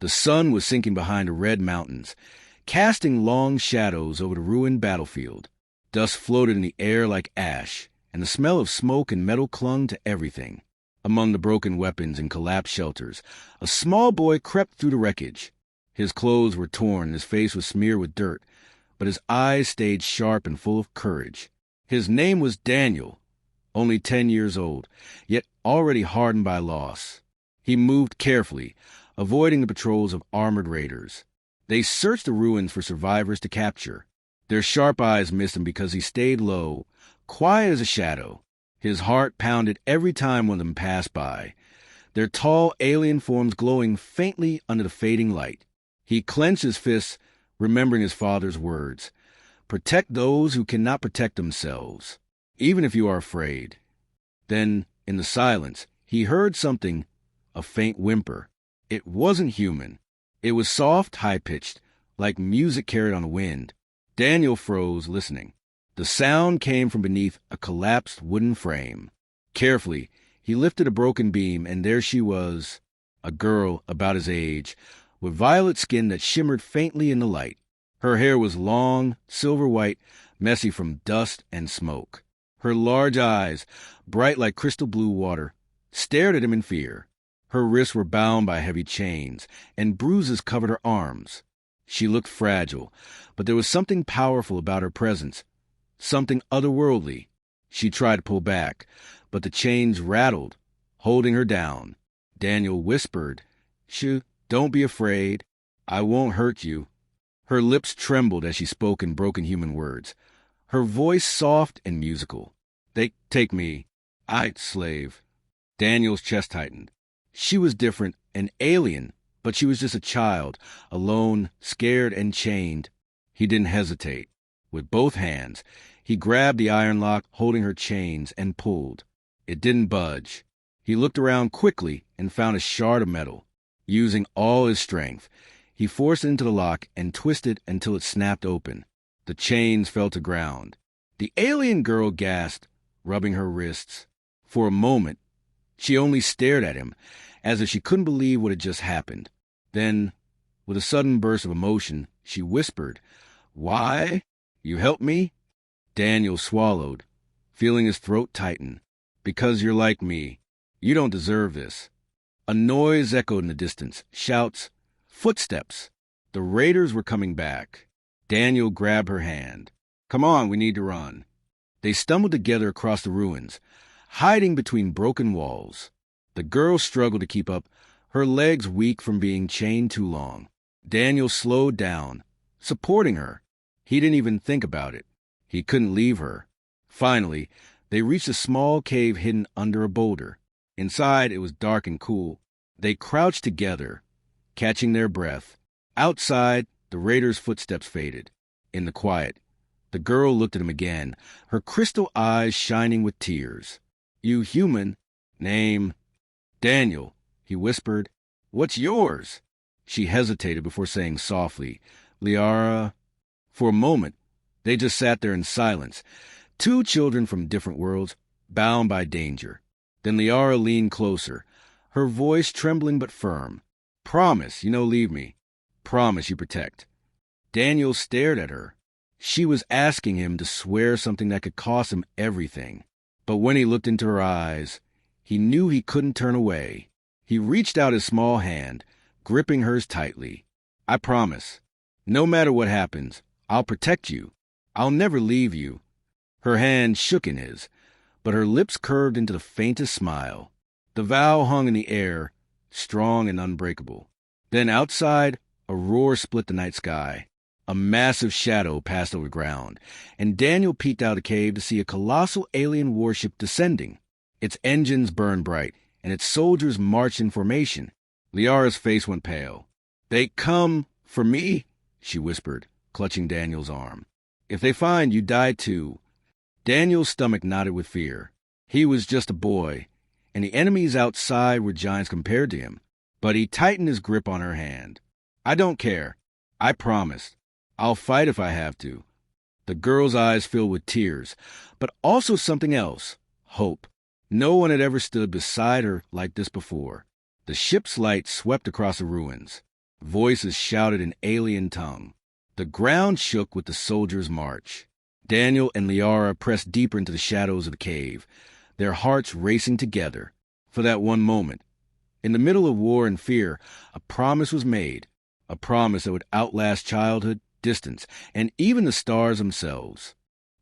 The sun was sinking behind the red mountains, casting long shadows over the ruined battlefield. Dust floated in the air like ash, and the smell of smoke and metal clung to everything. Among the broken weapons and collapsed shelters, a small boy crept through the wreckage. His clothes were torn and his face was smeared with dirt, but his eyes stayed sharp and full of courage. His name was Daniel, only 10 years old, yet already hardened by loss. He moved carefully, avoiding the patrols of armored raiders. They searched the ruins for survivors to capture. Their sharp eyes missed him because he stayed low, quiet as a shadow. His heart pounded every time one of them passed by, their tall alien forms glowing faintly under the fading light. He clenched his fists, remembering his father's words. Protect those who cannot protect themselves, even if you are afraid. Then, in the silence, he heard something, a faint whimper. It wasn't human. It was soft, high-pitched, like music carried on the wind. Daniel froze, listening. The sound came from beneath a collapsed wooden frame. Carefully, he lifted a broken beam, and there she was, a girl about his age, with violet skin that shimmered faintly in the light. Her hair was long, silver-white, messy from dust and smoke. Her large eyes, bright like crystal blue water, stared at him in fear. Her wrists were bound by heavy chains, and bruises covered her arms. She looked fragile, but there was something powerful about her presence, something otherworldly. She tried to pull back, but the chains rattled, holding her down. Daniel whispered, "Shh, don't be afraid. I won't hurt you." Her lips trembled as she spoke in broken human words, her voice soft and musical. Take me. Slave." Daniel's chest tightened. She was different, an alien, but she was just a child, alone, scared and chained. He didn't hesitate. With both hands, he grabbed the iron lock holding her chains and pulled. It didn't budge. He looked around quickly and found a shard of metal. Using all his strength, he forced it into the lock and twisted until it snapped open. The chains fell to ground. The alien girl gasped, rubbing her wrists. For a moment, she only stared at him, as if she couldn't believe what had just happened. Then, with a sudden burst of emotion, she whispered, "Why? You helped me?" Daniel swallowed, feeling his throat tighten. "Because you're like me. You don't deserve this." A noise echoed in the distance, shouts, footsteps. The raiders were coming back. Daniel grabbed her hand. "Come on, we need to run." They stumbled together across the ruins, hiding between broken walls. The girl struggled to keep up, her legs weak from being chained too long. Daniel slowed down, supporting her. He didn't even think about it. He couldn't leave her. Finally, they reached a small cave hidden under a boulder. Inside, it was dark and cool. They crouched together, catching their breath. Outside, the raiders' footsteps faded. In the quiet, the girl looked at him again, her crystal eyes shining with tears. "You human? Name?" "Daniel," he whispered. "What's yours?" She hesitated before saying softly, "Liara." For a moment, they just sat there in silence, two children from different worlds, bound by danger. Then Liara leaned closer, her voice trembling but firm. "Promise you no leave me. Promise you protect." Daniel stared at her. She was asking him to swear something that could cost him everything. But when he looked into her eyes, he knew he couldn't turn away. He reached out his small hand, gripping hers tightly. "I promise. No matter what happens, I'll protect you. I'll never leave you." Her hand shook in his, but her lips curved into the faintest smile. The vow hung in the air, strong and unbreakable. Then outside, a roar split the night sky. A massive shadow passed over the ground, and Daniel peeked out of the cave to see a colossal alien warship descending. Its engines burned bright, and its soldiers marched in formation. Liara's face went pale. "They come for me?" she whispered, clutching Daniel's arm. "If they find you, die too." Daniel's stomach knotted with fear. He was just a boy, and the enemies outside were giants compared to him. But he tightened his grip on her hand. "I don't care. I promise. I'll fight if I have to." The girl's eyes filled with tears, but also something else, hope. No one had ever stood beside her like this before. The ship's light swept across the ruins. Voices shouted in alien tongue. The ground shook with the soldiers' march. Daniel and Liara pressed deeper into the shadows of the cave, their hearts racing together. For that one moment, in the middle of war and fear, a promise was made, a promise that would outlast childhood, distance, and even the stars themselves.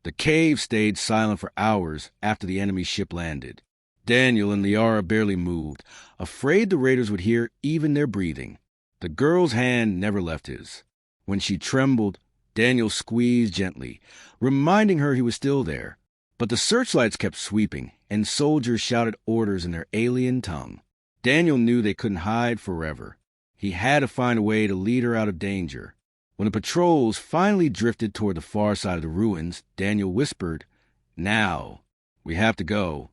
The cave stayed silent for hours after the enemy ship landed. Daniel and Liara barely moved, afraid the raiders would hear even their breathing. The girl's hand never left his. When she trembled, Daniel squeezed gently, reminding her he was still there. But the searchlights kept sweeping, and soldiers shouted orders in their alien tongue. Daniel knew they couldn't hide forever. He had to find a way to lead her out of danger. When the patrols finally drifted toward the far side of the ruins, Daniel whispered, "Now, we have to go."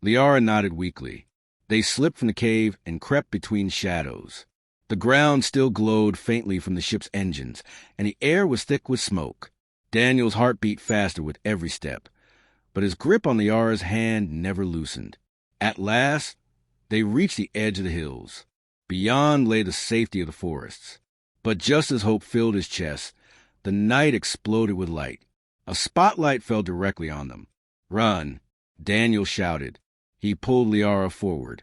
Liara nodded weakly. They slipped from the cave and crept between shadows. The ground still glowed faintly from the ship's engines, and the air was thick with smoke. Daniel's heart beat faster with every step, but his grip on Liara's hand never loosened. At last, they reached the edge of the hills. Beyond lay the safety of the forests. But just as hope filled his chest, the night exploded with light. A spotlight fell directly on them. "Run!" Daniel shouted. He pulled Liara forward,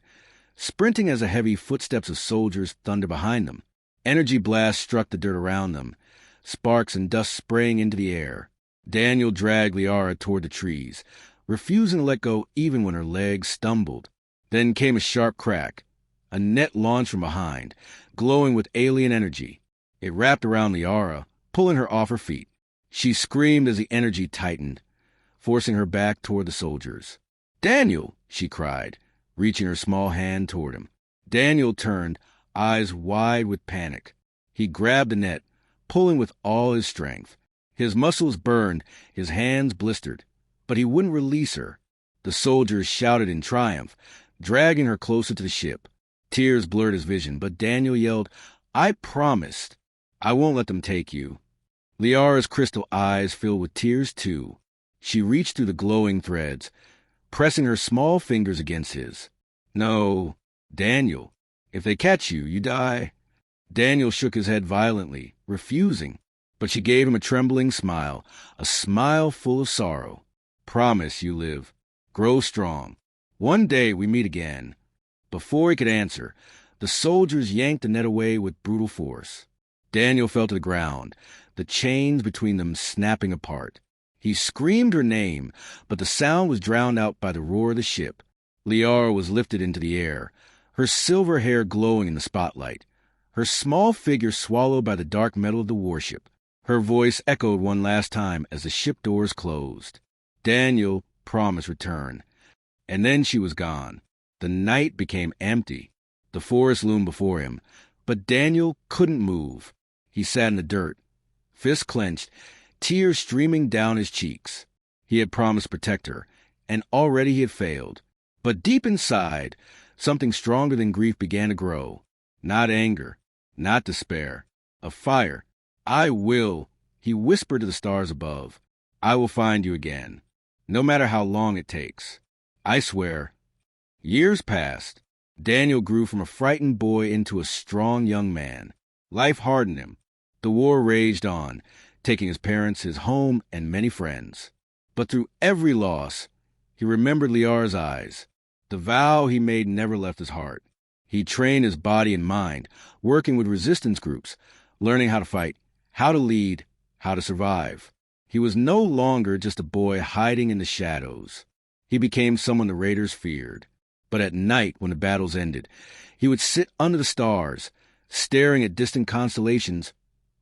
sprinting as the heavy footsteps of soldiers thundered behind them. Energy blasts struck the dirt around them, sparks and dust spraying into the air. Daniel dragged Liara toward the trees, refusing to let go even when her legs stumbled. Then came a sharp crack. A net launched from behind, glowing with alien energy. It wrapped around Liara, pulling her off her feet. She screamed as the energy tightened, forcing her back toward the soldiers. "Daniel!" she cried, reaching her small hand toward him. Daniel turned, eyes wide with panic. He grabbed the net, pulling with all his strength. His muscles burned, his hands blistered, but he wouldn't release her. The soldiers shouted in triumph, dragging her closer to the ship. Tears blurred his vision, but Daniel yelled, "I promised. I won't let them take you." Liara's crystal eyes filled with tears, too. She reached through the glowing threads, pressing her small fingers against his. "No, Daniel. If they catch you, you die." Daniel shook his head violently, refusing, but she gave him a trembling smile, a smile full of sorrow. "Promise you live. Grow strong. One day we meet again." Before he could answer, the soldiers yanked the net away with brutal force. Daniel fell to the ground, the chains between them snapping apart. He screamed her name, but the sound was drowned out by the roar of the ship. Liara was lifted into the air, her silver hair glowing in the spotlight, her small figure swallowed by the dark metal of the warship. Her voice echoed one last time as the ship doors closed. Daniel promised return. And then she was gone. The night became empty. The forest loomed before him, but Daniel couldn't move. He sat in the dirt, fists clenched, tears streaming down his cheeks. He had promised to protect her, and already he had failed. But deep inside, something stronger than grief began to grow. Not anger, not despair, a fire. "I will," he whispered to the stars above. "I will find you again, no matter how long it takes. I swear." Years passed. Daniel grew from a frightened boy into a strong young man. Life hardened him. The war raged on, taking his parents, his home, and many friends. But through every loss, he remembered Liara's eyes. The vow he made never left his heart. He trained his body and mind, working with resistance groups, learning how to fight, how to lead, how to survive. He was no longer just a boy hiding in the shadows. He became someone the raiders feared. But at night, when the battles ended, he would sit under the stars, staring at distant constellations,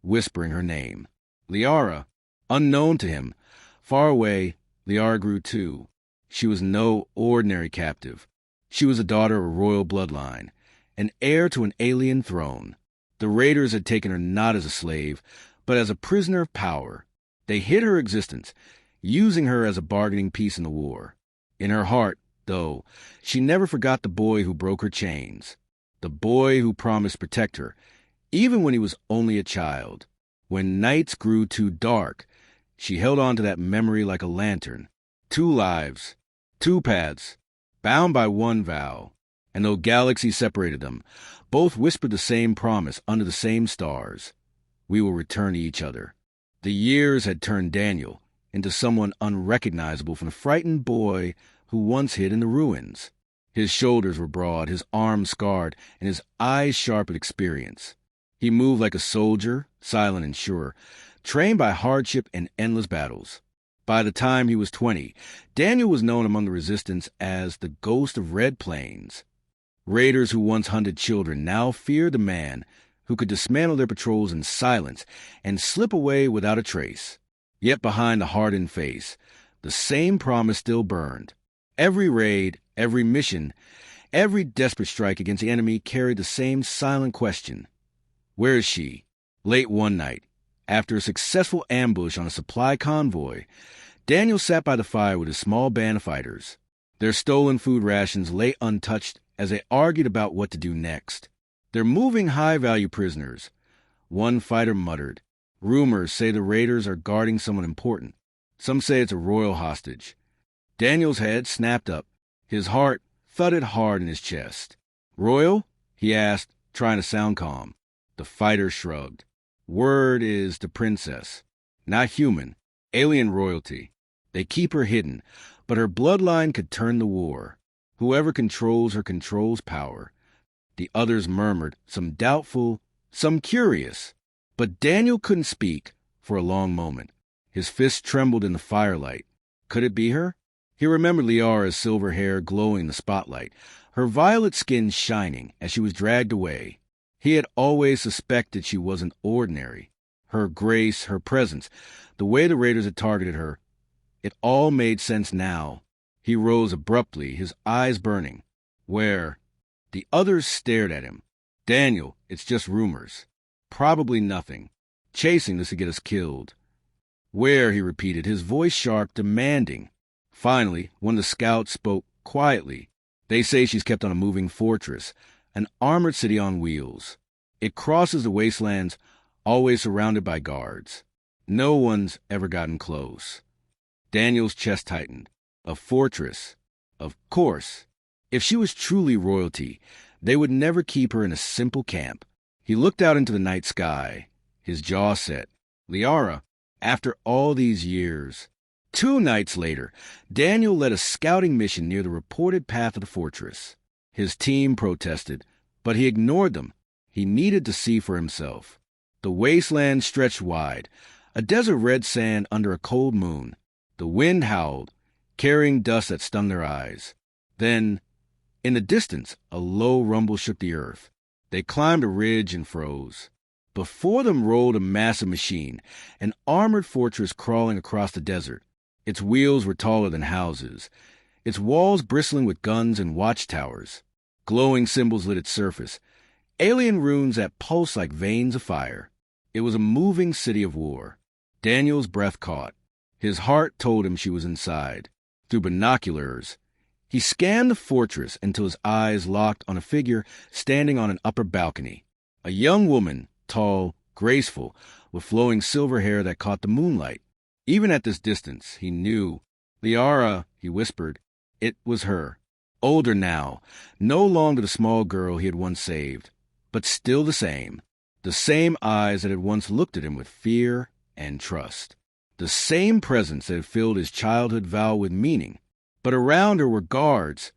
whispering her name. Liara, unknown to him, far away, Liara grew too. She was no ordinary captive. She was a daughter of a royal bloodline, an heir to an alien throne. The raiders had taken her not as a slave, but as a prisoner of power. They hid her existence, using her as a bargaining piece in the war. In her heart, though, she never forgot the boy who broke her chains, the boy who promised to protect her, even when he was only a child. When nights grew too dark, she held on to that memory like a lantern. 2 lives, 2 paths, bound by one vow. And though galaxies separated them, both whispered the same promise under the same stars. We will return to each other. The years had turned Daniel into someone unrecognizable from the frightened boy who once hid in the ruins. His shoulders were broad, his arms scarred, and his eyes sharp with experience. He moved like a soldier, silent and sure, trained by hardship and endless battles. By the time he was 20, Daniel was known among the resistance as the Ghost of Red Plains. Raiders who once hunted children now feared the man who could dismantle their patrols in silence and slip away without a trace. Yet behind the hardened face, the same promise still burned. Every raid, every mission, every desperate strike against the enemy carried the same silent question. Where is she? Late one night, after a successful ambush on a supply convoy, Daniel sat by the fire with a small band of fighters. Their stolen food rations lay untouched as they argued about what to do next. They're moving high-value prisoners. One fighter muttered. Rumors say the raiders are guarding someone important. Some say it's a royal hostage. Daniel's head snapped up. His heart thudded hard in his chest. Royal? He asked, trying to sound calm. The fighter shrugged. Word is the princess. Not human. Alien royalty. They keep her hidden, but her bloodline could turn the war. Whoever controls her controls power. The others murmured, some doubtful, some curious. But Daniel couldn't speak for a long moment. His fists trembled in the firelight. Could it be her? He remembered Liara's silver hair glowing in the spotlight, her violet skin shining as she was dragged away. He had always suspected she wasn't ordinary. Her grace, her presence, the way the raiders had targeted her, it all made sense now. He rose abruptly, his eyes burning. Where? The others stared at him. Daniel, it's just rumors. Probably nothing. Chasing this to get us killed. Where? He repeated, his voice sharp, demanding. Finally, one of the scouts spoke quietly. They say she's kept on a moving fortress, an armored city on wheels. It crosses the wastelands, always surrounded by guards. No one's ever gotten close. Daniel's chest tightened. A fortress. Of course. If she was truly royalty, they would never keep her in a simple camp. He looked out into the night sky, his jaw set. Liara, after all these years. 2 nights later, Daniel led a scouting mission near the reported path of the fortress. His team protested, but he ignored them. He needed to see for himself. The wasteland stretched wide, a desert of red sand under a cold moon. The wind howled, carrying dust that stung their eyes. Then, in the distance, a low rumble shook the earth. They climbed a ridge and froze. Before them rolled a massive machine, an armored fortress crawling across the desert. Its wheels were taller than houses, its walls bristling with guns and watchtowers. Glowing symbols lit its surface, alien runes that pulsed like veins of fire. It was a moving city of war. Daniel's breath caught. His heart told him she was inside. Through binoculars, he scanned the fortress until his eyes locked on a figure standing on an upper balcony. A young woman, tall, graceful, with flowing silver hair that caught the moonlight. Even at this distance, he knew. Liara, he whispered. It was her. Older now, no longer the small girl he had once saved, but still the same. The same eyes that had once looked at him with fear and trust. The same presence that had filled his childhood vow with meaning. But around her were guards,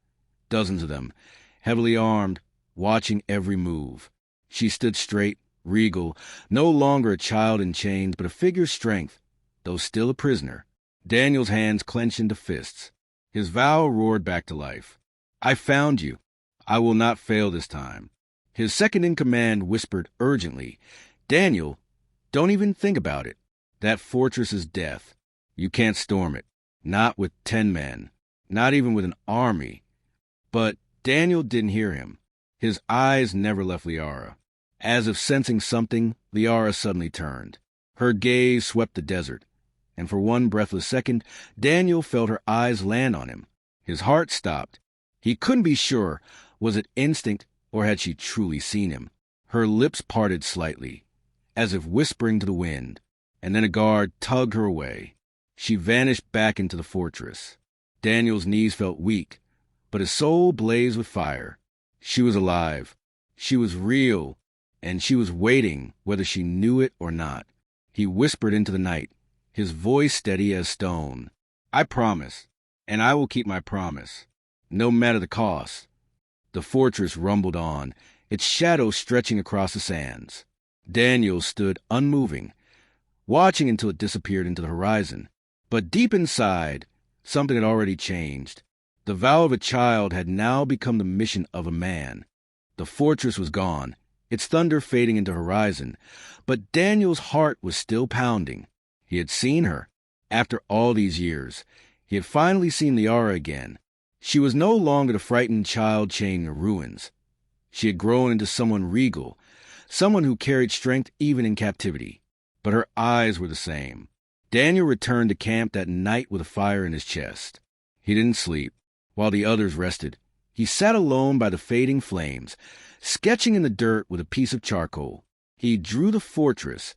dozens of them, heavily armed, watching every move. She stood straight, regal, no longer a child in chains, but a figure of strength, though still a prisoner. Daniel's hands clenched into fists. His vow roared back to life. I found you. I will not fail this time. His second-in-command whispered urgently, Daniel, don't even think about it. That fortress is death. You can't storm it. Not with 10 men. Not even with an army. But Daniel didn't hear him. His eyes never left Liara. As if sensing something, Liara suddenly turned. Her gaze swept the desert, and for one breathless second, Daniel felt her eyes land on him. His heart stopped. He couldn't be sure, was it instinct or had she truly seen him? Her lips parted slightly, as if whispering to the wind, and then a guard tugged her away. She vanished back into the fortress. Daniel's knees felt weak, but his soul blazed with fire. She was alive. She was real, and she was waiting, whether she knew it or not. He whispered into the night, his voice steady as stone. I promise, and I will keep my promise, no matter the cost. The fortress rumbled on, its shadow stretching across the sands. Daniel stood unmoving, watching until it disappeared into the horizon. But deep inside, something had already changed. The vow of a child had now become the mission of a man. The fortress was gone, its thunder fading into horizon, but Daniel's heart was still pounding. He had seen her. After all these years, he had finally seen Liara again. She was no longer the frightened child chained in the ruins. She had grown into someone regal, someone who carried strength even in captivity. But her eyes were the same. Daniel returned to camp that night with a fire in his chest. He didn't sleep. While the others rested, he sat alone by the fading flames, sketching in the dirt with a piece of charcoal. He drew the fortress,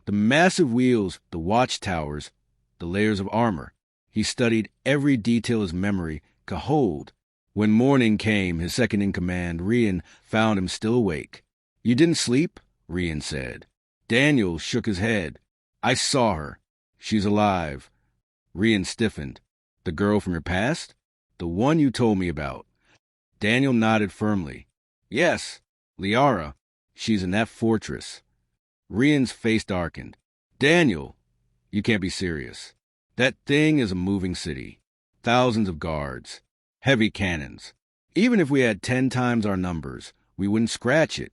the massive wheels, the watchtowers, the layers of armor. He studied every detail his memory could hold. When morning came, his second-in-command, Rian, found him still awake. You didn't sleep? Rian said. Daniel shook his head. I saw her. She's alive. Rian stiffened. The girl from your past? The one you told me about. Daniel nodded firmly. Yes, Liara. She's in that fortress. Rian's face darkened. Daniel, you can't be serious. That thing is a moving city. Thousands of guards. Heavy cannons. Even if we had 10 times our numbers, we wouldn't scratch it.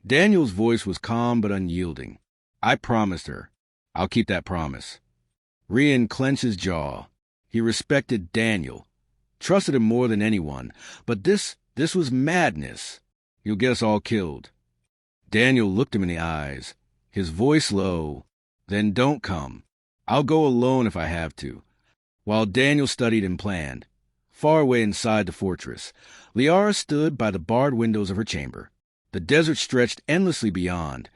Daniel's voice was calm but unyielding. I promised her. I'll keep that promise. Rian clenched his jaw. He respected Daniel, trusted him more than anyone, but this was madness. You'll get us all killed. Daniel looked him in the eyes, his voice low. Then don't come. I'll go alone if I have to. While Daniel studied and planned, far away inside the fortress, Liara stood by the barred windows of her chamber. The desert stretched endlessly beyond,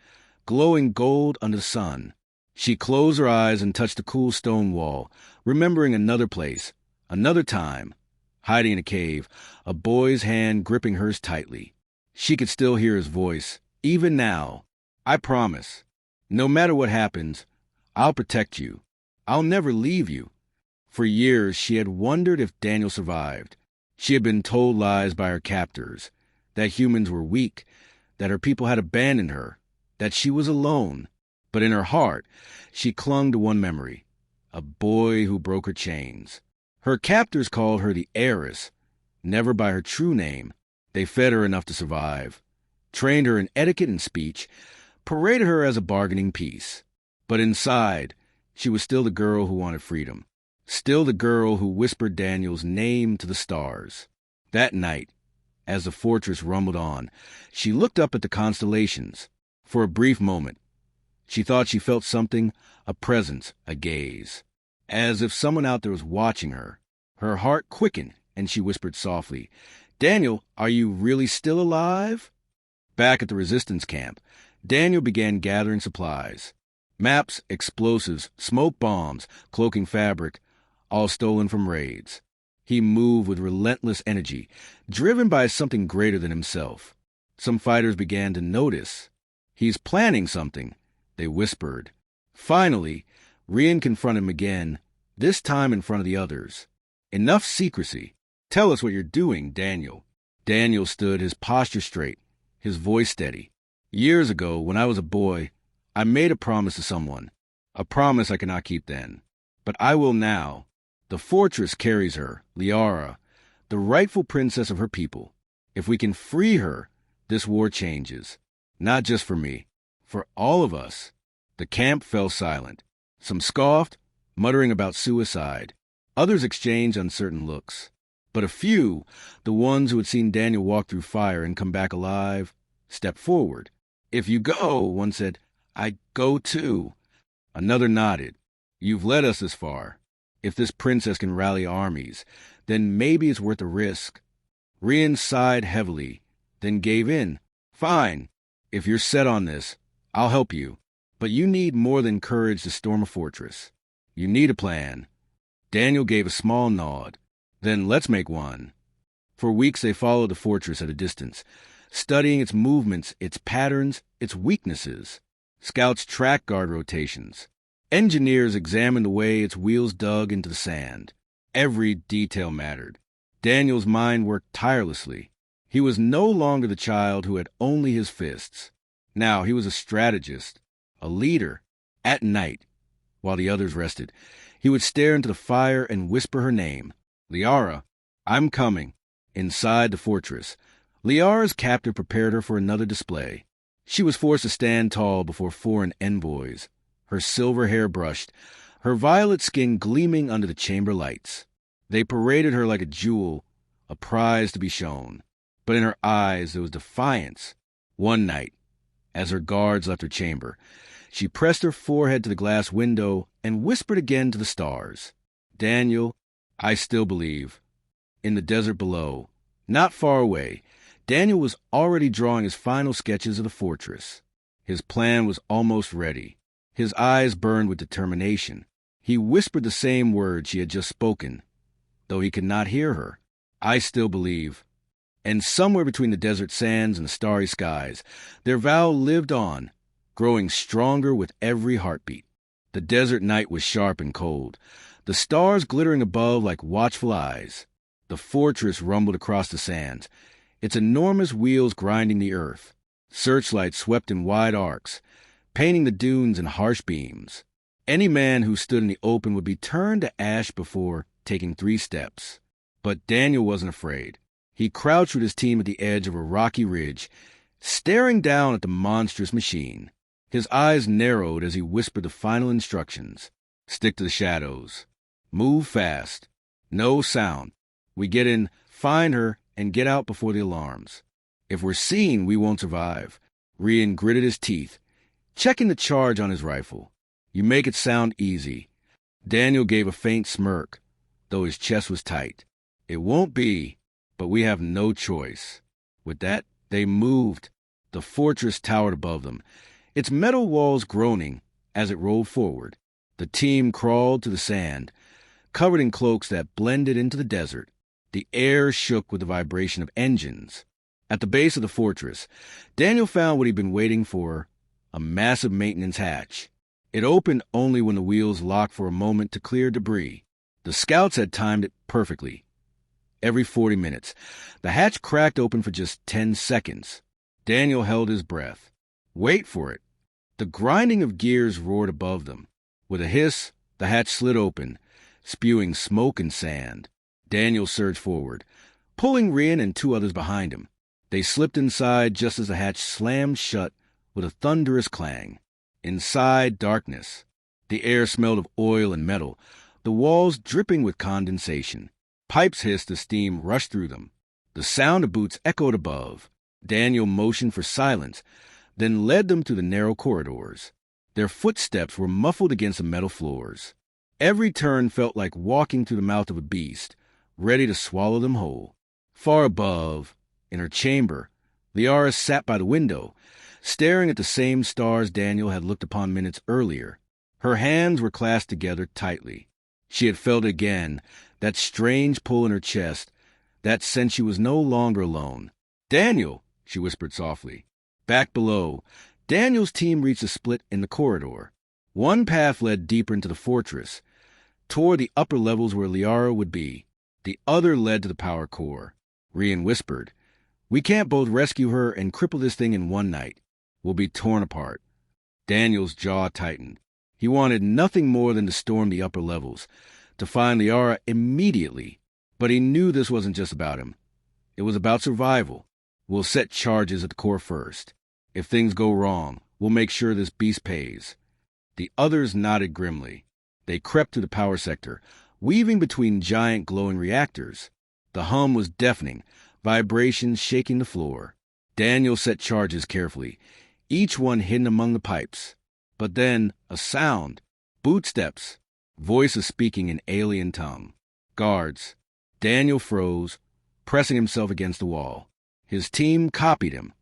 glowing gold under the sun. She closed her eyes and touched the cool stone wall, remembering another place, another time. Hiding in a cave, a boy's hand gripping hers tightly. She could still hear his voice, even now. I promise. No matter what happens, I'll protect you. I'll never leave you. For years, she had wondered if Daniel survived. She had been told lies by her captors, that humans were weak, that her people had abandoned her, that she was alone. But in her heart, she clung to one memory, a boy who broke her chains. Her captors called her the heiress, never by her true name. They fed her enough to survive, trained her in etiquette and speech, paraded her as a bargaining piece. But inside, she was still the girl who wanted freedom, still the girl who whispered Daniel's name to the stars. That night, as the fortress rumbled on, she looked up at the constellations. For a brief moment, she thought she felt something, a presence, a gaze. As if someone out there was watching her. Her heart quickened, and she whispered softly, Daniel, are you really still alive? Back at the resistance camp, Daniel began gathering supplies. Maps, explosives, smoke bombs, cloaking fabric, all stolen from raids. He moved with relentless energy, driven by something greater than himself. Some fighters began to notice. He's planning something, they whispered. Finally, Rian confronted him again, this time in front of the others. Enough secrecy. Tell us what you're doing, Daniel. Daniel stood, his posture straight, his voice steady. Years ago, when I was a boy, I made a promise to someone. A promise I could not keep then. But I will now. The fortress carries her, Liara, the rightful princess of her people. If we can free her, this war changes. Not just for me, for all of us. The camp fell silent. Some scoffed, muttering about suicide. Others exchanged uncertain looks. But a few, the ones who had seen Daniel walk through fire and come back alive, stepped forward. If you go, one said, I'd go too. Another nodded. You've led us this far. If this princess can rally armies, then maybe it's worth the risk. Rian sighed heavily, then gave in. Fine. If you're set on this, I'll help you. But you need more than courage to storm a fortress. You need a plan. Daniel gave a small nod. Then let's make one. For weeks they followed the fortress at a distance, studying its movements, its patterns, its weaknesses. Scouts tracked guard rotations. Engineers examined the way its wheels dug into the sand. Every detail mattered. Daniel's mind worked tirelessly. He was no longer the child who had only his fists. Now he was a strategist, a leader. At night, while the others rested, he would stare into the fire and whisper her name. Liara, I'm coming. Inside the fortress, Liara's captor prepared her for another display. She was forced to stand tall before foreign envoys, her silver hair brushed, her violet skin gleaming under the chamber lights. They paraded her like a jewel, a prize to be shown. But in her eyes there was defiance. One night, as her guards left her chamber, she pressed her forehead to the glass window and whispered again to the stars. Daniel, I still believe. In the desert below, not far away, Daniel was already drawing his final sketches of the fortress. His plan was almost ready. His eyes burned with determination. He whispered the same words she had just spoken, though he could not hear her. I still believe. And somewhere between the desert sands and the starry skies, their vow lived on, growing stronger with every heartbeat. The desert night was sharp and cold, the stars glittering above like watchful eyes. The fortress rumbled across the sands, its enormous wheels grinding the earth. Searchlights swept in wide arcs, painting the dunes in harsh beams. Any man who stood in the open would be turned to ash before taking 3 steps. But Daniel wasn't afraid. He crouched with his team at the edge of a rocky ridge, staring down at the monstrous machine. His eyes narrowed as he whispered the final instructions. Stick to the shadows. Move fast. No sound. We get in, find her, and get out before the alarms. If we're seen, we won't survive. Rian gritted his teeth, checking the charge on his rifle. You make it sound easy. Daniel gave a faint smirk, though his chest was tight. It won't be, but we have no choice. With that, they moved. The fortress towered above them, its metal walls groaning as it rolled forward. The team crawled to the sand, covered in cloaks that blended into the desert. The air shook with the vibration of engines. At the base of the fortress, Daniel found what he'd been waiting for, a massive maintenance hatch. It opened only when the wheels locked for a moment to clear debris. The scouts had timed it perfectly. Every 40 minutes, the hatch cracked open for just 10 seconds. Daniel held his breath. Wait for it. The grinding of gears roared above them. With a hiss, the hatch slid open, spewing smoke and sand. Daniel surged forward, pulling Rian and 2 others behind him. They slipped inside just as the hatch slammed shut with a thunderous clang. Inside, darkness. The air smelled of oil and metal, the walls dripping with condensation. Pipes hissed as steam rushed through them. The sound of boots echoed above. Daniel motioned for silence, then led them to the narrow corridors. Their footsteps were muffled against the metal floors. Every turn felt like walking through the mouth of a beast, ready to swallow them whole. Far above, in her chamber, Liara sat by the window, staring at the same stars Daniel had looked upon minutes earlier. Her hands were clasped together tightly. She had felt again, that strange pull in her chest, that sense she was no longer alone. Daniel, she whispered softly. Back below, Daniel's team reached a split in the corridor. One path led deeper into the fortress, toward the upper levels where Liara would be. The other led to the power core. Rian whispered, We can't both rescue her and cripple this thing in one night. We'll be torn apart. Daniel's jaw tightened. He wanted nothing more than to storm the upper levels, to find Liara immediately. But he knew this wasn't just about him. It was about survival. We'll set charges at the core first. If things go wrong, we'll make sure this beast pays. The others nodded grimly. They crept to the power sector, weaving between giant glowing reactors. The hum was deafening, vibrations shaking the floor. Daniel set charges carefully, each one hidden among the pipes. But then, a sound. Bootsteps. Voices speaking in alien tongue. Guards. Daniel froze, pressing himself against the wall. His team copied him,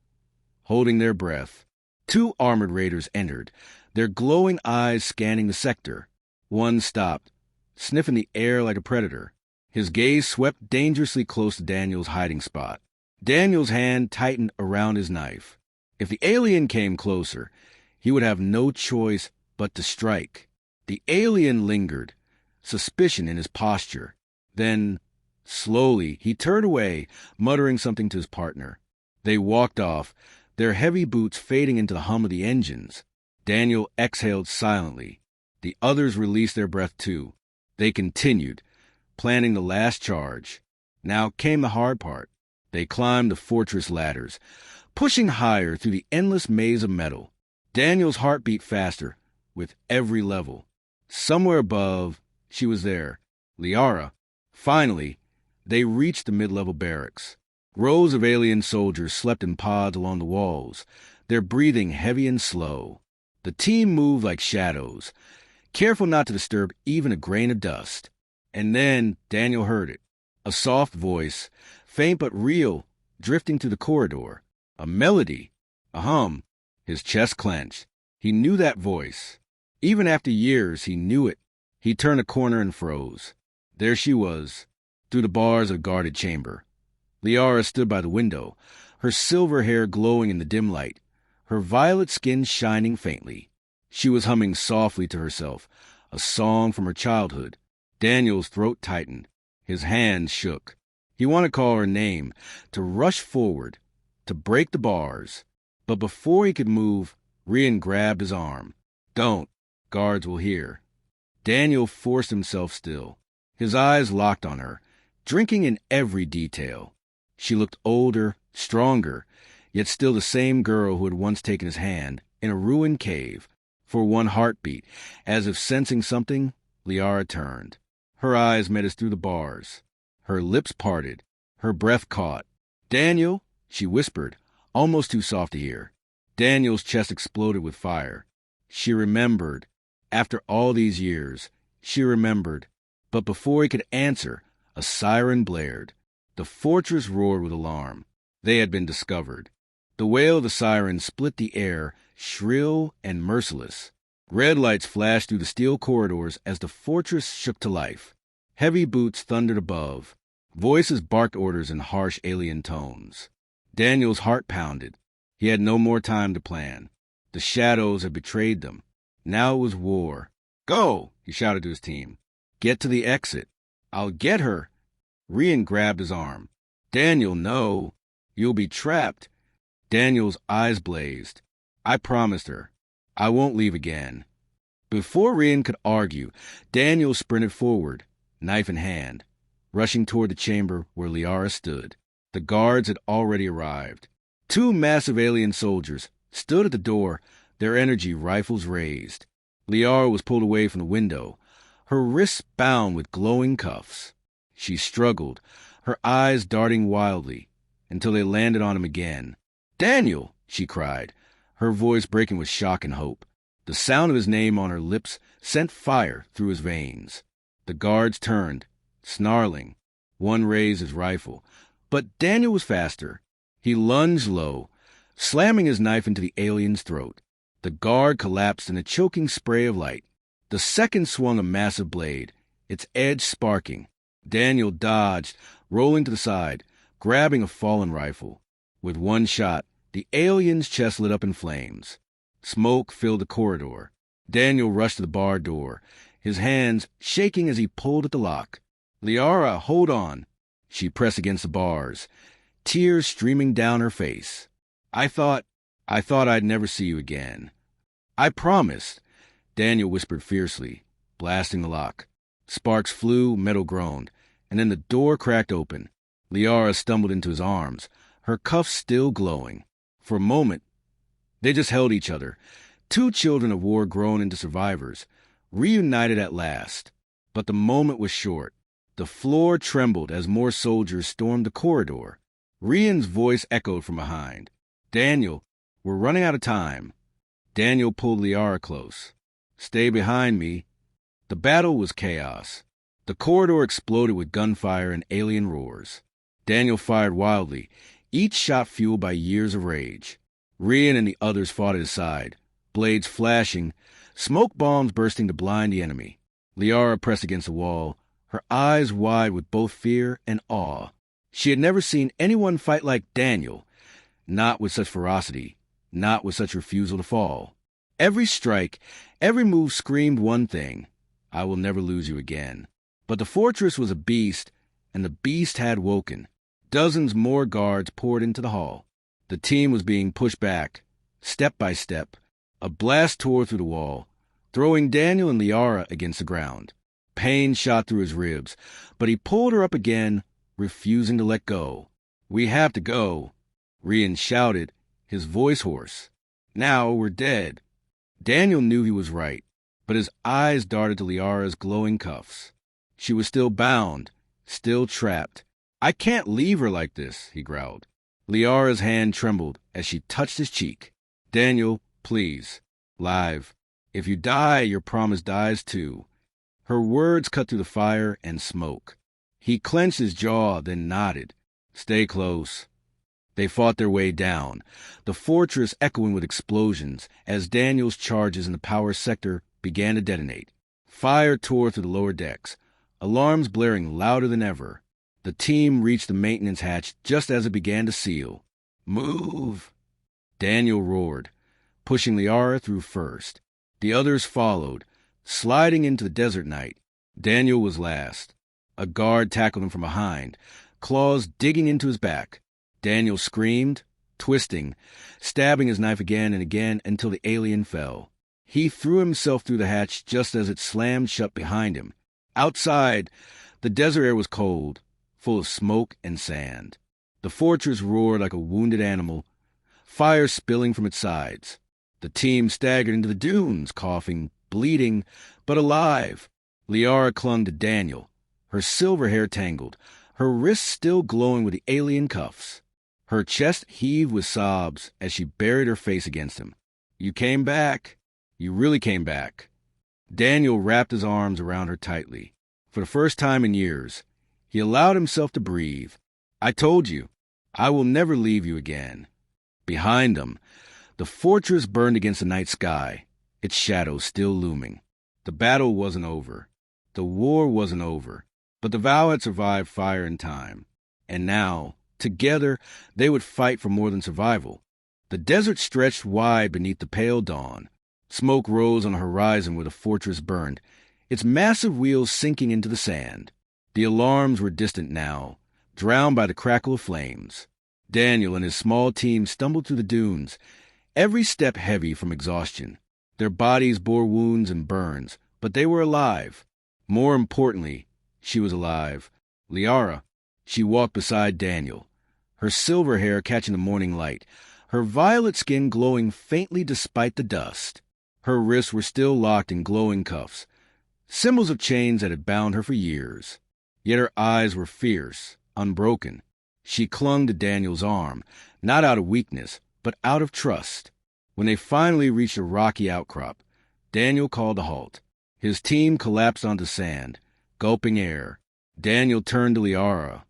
holding their breath. 2 armored raiders entered, their glowing eyes scanning the sector. One stopped, sniffing the air like a predator. His gaze swept dangerously close to Daniel's hiding spot. Daniel's hand tightened around his knife. If the alien came closer, he would have no choice but to strike. The alien lingered, suspicion in his posture. Then, slowly, he turned away, muttering something to his partner. They walked off, their heavy boots fading into the hum of the engines. Daniel exhaled silently. The others released their breath too. They continued, planning the last charge. Now came the hard part. They climbed the fortress ladders, pushing higher through the endless maze of metal. Daniel's heart beat faster with every level. Somewhere above, she was there, Liara. Finally, they reached the mid-level barracks. Rows of alien soldiers slept in pods along the walls, their breathing heavy and slow. The team moved like shadows, careful not to disturb even a grain of dust. And then Daniel heard it, a soft voice, faint but real, drifting through the corridor. A melody, a hum. His chest clenched. He knew that voice. Even after years, he knew it. He turned a corner and froze. There she was, through the bars of a guarded chamber. Liara stood by the window, her silver hair glowing in the dim light, her violet skin shining faintly. She was humming softly to herself, a song from her childhood. Daniel's throat tightened. His hands shook. He wanted to call her name, to rush forward, to break the bars. But before he could move, Rian grabbed his arm. "Don't. Guards will hear." Daniel forced himself still. His eyes locked on her, drinking in every detail. She looked older, stronger, yet still the same girl who had once taken his hand in a ruined cave. For one heartbeat, as if sensing something, Liara turned. Her eyes met his through the bars. Her lips parted. Her breath caught. "Daniel," she whispered, almost too soft to hear. Daniel's chest exploded with fire. She remembered. After all these years, she remembered. But before he could answer, a siren blared. The fortress roared with alarm. They had been discovered. The wail of the siren split the air, shrill and merciless. Red lights flashed through the steel corridors as the fortress shook to life. Heavy boots thundered above. Voices barked orders in harsh alien tones. Daniel's heart pounded. He had no more time to plan. The shadows had betrayed them. Now it was war. "Go!" he shouted to his team. "Get to the exit." "I'll get her." Rian grabbed his arm. "Daniel, no. You'll be trapped." Daniel's eyes blazed. "I promised her. I won't leave again." Before Rian could argue, Daniel sprinted forward, knife in hand, rushing toward the chamber where Liara stood. The guards had already arrived. 2 massive alien soldiers stood at the door, their energy rifles raised. Liara was pulled away from the window, her wrists bound with glowing cuffs. She struggled, her eyes darting wildly, until they landed on him again. "Daniel!" she cried, her voice breaking with shock and hope. The sound of his name on her lips sent fire through his veins. The guards turned, snarling. One raised his rifle. But Daniel was faster. He lunged low, slamming his knife into the alien's throat. The guard collapsed in a choking spray of light. The second swung a massive blade, its edge sparking. Daniel dodged, rolling to the side, grabbing a fallen rifle. With one shot, the alien's chest lit up in flames. Smoke filled the corridor. Daniel rushed to the bar door, his hands shaking as he pulled at the lock. "Liara, hold on." She pressed against the bars, tears streaming down her face. I thought I'd never see you again." "I promised," Daniel whispered fiercely, blasting the lock. Sparks flew, metal groaned, and then the door cracked open. Liara stumbled into his arms, her cuffs still glowing. For a moment, they just held each other, 2 children of war grown into survivors, reunited at last. But the moment was short. The floor trembled as more soldiers stormed the corridor. Rian's voice echoed from behind. "Daniel, we're running out of time." Daniel pulled Liara close. "Stay behind me." The battle was chaos. The corridor exploded with gunfire and alien roars. Daniel fired wildly, each shot fueled by years of rage. Rian and the others fought at his side, blades flashing, smoke bombs bursting to blind the enemy. Liara pressed against the wall, her eyes wide with both fear and awe. She had never seen anyone fight like Daniel, not with such ferocity, not with such refusal to fall. Every strike, every move screamed one thing: I will never lose you again. But the fortress was a beast, and the beast had woken. Dozens more guards poured into the hall. The team was being pushed back, step by step. A blast tore through the wall, throwing Daniel and Liara against the ground. Pain shot through his ribs, but he pulled her up again, refusing to let go. We have to go, Rian shouted, his voice hoarse. Now we're dead. Daniel knew he was right, but his eyes darted to Liara's glowing cuffs. She was still bound, still trapped. I can't leave her like this, he growled. Liara's hand trembled as she touched his cheek. Daniel, please. Live. If you die, your promise dies too. Her words cut through the fire and smoke. He clenched his jaw, then nodded. Stay close. They fought their way down, the fortress echoing with explosions as Daniel's charges in the power sector began to detonate. Fire tore through the lower decks, alarms blaring louder than ever. The team reached the maintenance hatch just as it began to seal. Move! Daniel roared, pushing Liara through first. The others followed, sliding into the desert night. Daniel was last. A guard tackled him from behind, claws digging into his back. Daniel screamed, twisting, stabbing his knife again and again until the alien fell. He threw himself through the hatch just as it slammed shut behind him. Outside, the desert air was cold, full of smoke and sand. The fortress roared like a wounded animal, fire spilling from its sides. The team staggered into the dunes, coughing, bleeding, but alive. Liara clung to Daniel, her silver hair tangled, her wrists still glowing with the alien cuffs. Her chest heaved with sobs as she buried her face against him. You came back. You really came back. Daniel wrapped his arms around her tightly. For the first time in years, he allowed himself to breathe. I told you, I will never leave you again. Behind them, the fortress burned against the night sky, its shadow still looming. The battle wasn't over. The war wasn't over. But the vow had survived fire and time. And now, together, they would fight for more than survival. The desert stretched wide beneath the pale dawn. Smoke rose on the horizon where the fortress burned, its massive wheels sinking into the sand. The alarms were distant now, drowned by the crackle of flames. Daniel and his small team stumbled through the dunes, every step heavy from exhaustion. Their bodies bore wounds and burns, but they were alive. More importantly, she was alive. Liara. She walked beside Daniel, her silver hair catching the morning light, her violet skin glowing faintly despite the dust. Her wrists were still locked in glowing cuffs, symbols of chains that had bound her for years. Yet her eyes were fierce, unbroken. She clung to Daniel's arm, not out of weakness, but out of trust. When they finally reached a rocky outcrop, Daniel called a halt. His team collapsed onto sand, gulping air. Daniel turned to Liara,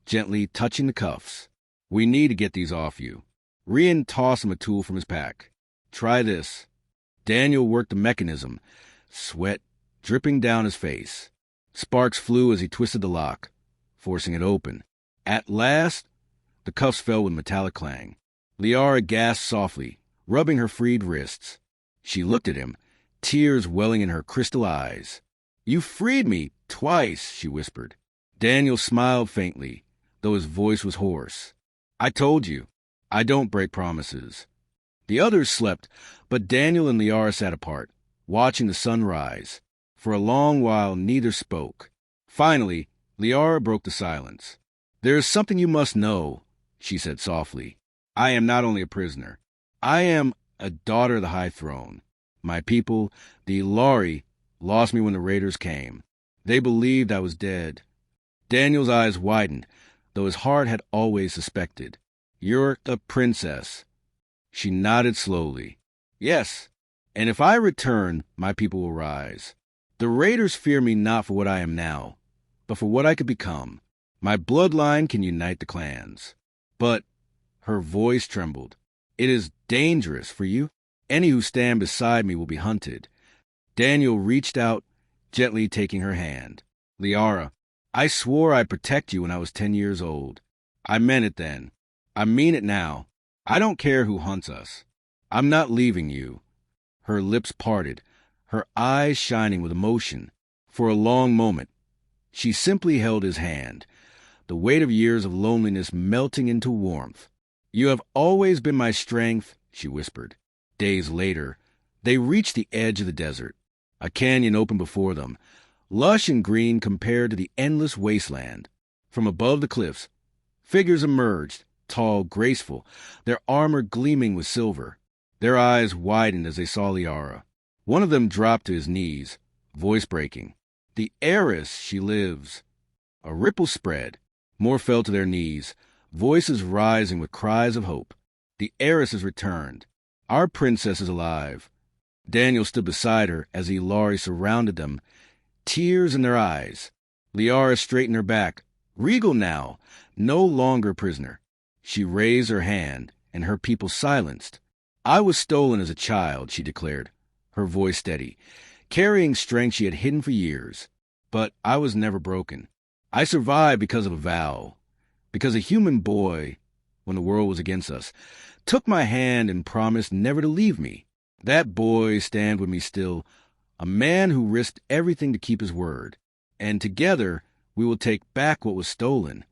gently touching the cuffs. We need to get these off you. Rian tossed him a tool from his pack. Try this. Daniel worked the mechanism, sweat dripping down his face. Sparks flew as he twisted the lock, forcing it open. At last, the cuffs fell with metallic clang. Liara gasped softly, rubbing her freed wrists. She looked at him, tears welling in her crystal eyes. You freed me twice, she whispered. Daniel smiled faintly, though his voice was hoarse. I told you, I don't break promises. The others slept, but Daniel and Liara sat apart, watching the sun rise. For a long while, neither spoke. Finally, Liara broke the silence. There is something you must know, she said softly. I am not only a prisoner. I am a daughter of the High Throne. My people, the Ilari, lost me when the raiders came. They believed I was dead. Daniel's eyes widened, though his heart had always suspected. You're the princess. She nodded slowly. Yes, and if I return, my people will rise. The raiders fear me not for what I am now, but for what I could become. My bloodline can unite the clans. But, her voice trembled, it is dangerous for you. Any who stand beside me will be hunted. Daniel reached out, gently taking her hand. Liara, I swore I'd protect you when I was 10 years old. I meant it then. I mean it now. I don't care who hunts us. I'm not leaving you." Her lips parted, her eyes shining with emotion. For a long moment, she simply held his hand, the weight of years of loneliness melting into warmth. "You have always been my strength," she whispered. Days later, they reached the edge of the desert. A canyon opened before them, lush and green compared to the endless wasteland. From above the cliffs, figures emerged, tall, graceful, their armor gleaming with silver. Their eyes widened as they saw Liara. One of them dropped to his knees, voice breaking. "The heiress, she lives." A ripple spread. More fell to their knees, voices rising with cries of hope. "The heiress has returned. Our princess is alive." Daniel stood beside her as Ilari surrounded them, tears in their eyes. Liara straightened her back, regal now, no longer prisoner. She raised her hand, and her people silenced. "I was stolen as a child," she declared, her voice steady, carrying strength she had hidden for years. "But I was never broken. I survived because of a vow, because a human boy, when the world was against us, took my hand and promised never to leave me. That boy stands with me still, a man who risked everything to keep his word. And together we will take back what was stolen."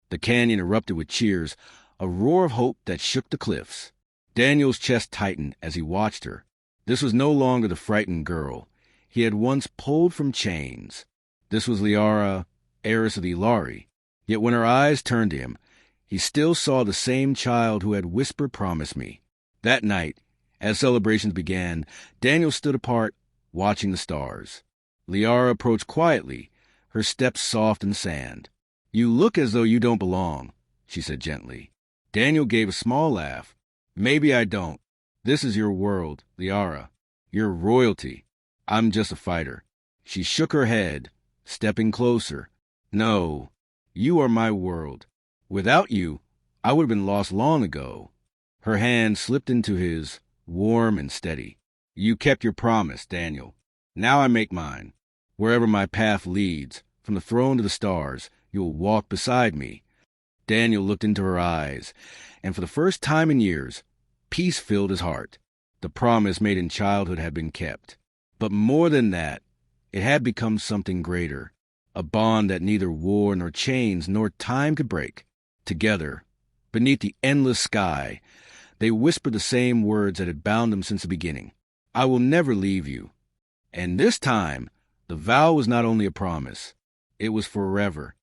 The canyon erupted with cheers, a roar of hope that shook the cliffs. Daniel's chest tightened as he watched her. This was no longer the frightened girl he had once pulled from chains. This was Liara, heiress of the Ilari. Yet when her eyes turned to him, he still saw the same child who had whispered, "Promise me." That night, as celebrations began, Daniel stood apart, watching the stars. Liara approached quietly, her steps soft in the sand. "You look as though you don't belong," she said gently. Daniel gave a small laugh. "Maybe I don't. This is your world, Liara. Your royalty. I'm just a fighter." She shook her head, stepping closer. "No, you are my world. Without you, I would have been lost long ago." Her hand slipped into his, warm and steady. "You kept your promise, Daniel. Now I make mine. Wherever my path leads, from the throne to the stars, you will walk beside me." Daniel looked into her eyes, and for the first time in years, peace filled his heart. The promise made in childhood had been kept. But more than that, it had become something greater, a bond that neither war nor chains nor time could break. Together, beneath the endless sky, they whispered the same words that had bound them since the beginning. "I will never leave you." And this time, the vow was not only a promise, it was forever.